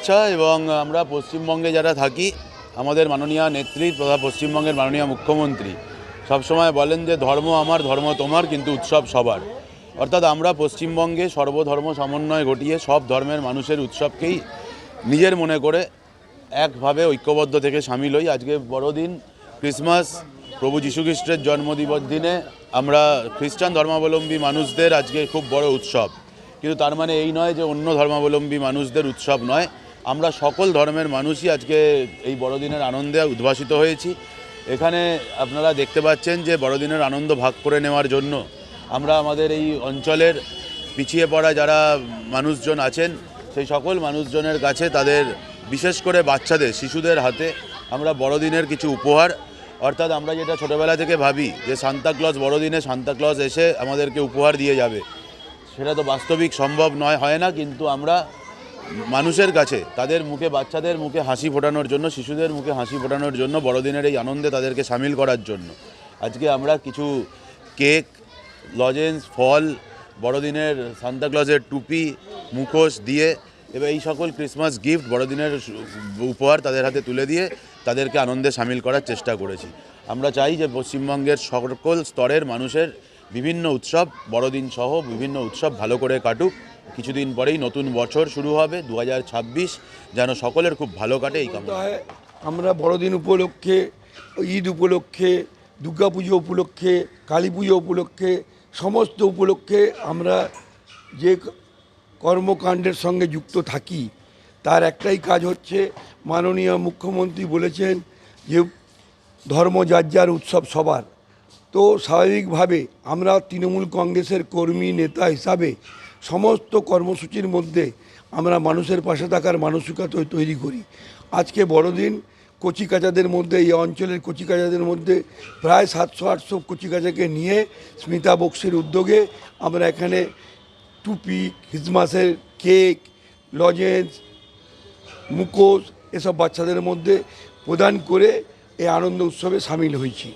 শুভেচ্ছা। এবং আমরা পশ্চিমবঙ্গে যারা থাকি, আমাদের মাননীয় নেত্রী তথা পশ্চিমবঙ্গের মাননীয় মুখ্যমন্ত্রী সবসময় বলেন যে ধর্ম আমার, ধর্ম তোমার, কিন্তু উৎসব সবার। অর্থাৎ আমরা পশ্চিমবঙ্গে সর্বধর্ম সমন্বয় ঘটিয়ে সব ধর্মের মানুষের উৎসবকেই নিজের মনে করে একভাবে ঐক্যবদ্ধ থেকে সামিল হই। আজকে বড়দিন, ক্রিসমাস, প্রভু যীশু খ্রিস্টের জন্মদিবস দিনে আমরা খ্রিস্টান ধর্মাবলম্বী মানুষদের আজকে খুব বড় উৎসব। কিন্তু তার মানে এই নয় যে অন্য ধর্মাবলম্বী মানুষদের উৎসব নয়। আমরা সকল ধর্মের মানুষই আজকে এই বড়দিনের আনন্দে উদ্ভাসিত হয়েছি। এখানে আপনারা দেখতে পাচ্ছেন যে বড়দিনের আনন্দ ভাগ করে নেওয়ার জন্য আমরা আমাদের এই অঞ্চলের পিছিয়ে পড়া যারা মানুষজন আছেন সেই সকল মানুষজনের কাছে তাদের বিশেষ করে বাচ্চাদের, শিশুদের হাতে আমরা বড়দিনের কিছু উপহার, অর্থাৎ আমরা যেটা ছোটোবেলা থেকে ভাবি যে সান্তাক্লজ বড়দিনে সান্তাক্লজ এসে আমাদেরকে উপহার দিয়ে যাবে, সেটা তো বাস্তবিক সম্ভব হয় না। কিন্তু আমরা মানুষের কাছে তাদের মুখে, বাচ্চাদের মুখে হাসি ফোটানোর জন্য, শিশুদের মুখে হাসি ফোটানোর জন্য, বড়দিনের এই আনন্দে তাদেরকে সামিল করার জন্য আজকে আমরা কিছু কেক, লজেন্স, ফল, বড়দিনের সান্তাক্লজের টুপি, মুখোশ দিয়ে এবার এই সকল ক্রিসমাস গিফট, বড়দিনের উপহার তাদের হাতে তুলে দিয়ে তাদেরকে আনন্দে সামিল করার চেষ্টা করেছি। আমরা চাই যে পশ্চিমবঙ্গের সকল স্তরের মানুষের বিভিন্ন উৎসব, বড়দিন সহ বিভিন্ন উৎসব ভালো করে কাটুক। কিছুদিন পরেই নতুন বছর শুরু হবে 2026, যেন সকলের খুব ভালো কাটে এই কামনা। আমরা বড়দিন উপলক্ষে, ঈদ উপলক্ষে, দুর্গাপুজো উপলক্ষে, কালী পুজো উপলক্ষে, সমস্ত উপলক্ষে আমরা যে কর্মকাণ্ডের সঙ্গে যুক্ত থাকি তার একটাই কাজ হচ্ছে, মাননীয় মুখ্যমন্ত্রী বলেছেন যে ধর্ম যার যার, উৎসব সবার। তো স্বাভাবিকভাবে আমরা তৃণমূল কংগ্রেসের কর্মী নেতা হিসাবে সমস্ত কর্মসূচির মধ্যে আমরা মানুষের পাশে থাকার মানসিকতা তৈরি করি। আজকে বড়দিন কচিকাচাদের মধ্যে, এই অঞ্চলের কচিকাচাদের মধ্যে প্রায় 700-800 কচিকাচাকে নিয়ে স্মিতা বক্সির উদ্যোগে আমরা এখানে টুপি, ক্রিসমাসের কেক, লজেন্স, মুখোশ এসব বাচ্চাদের মধ্যে প্রদান করে এই আনন্দ উৎসবে সামিল হয়েছি।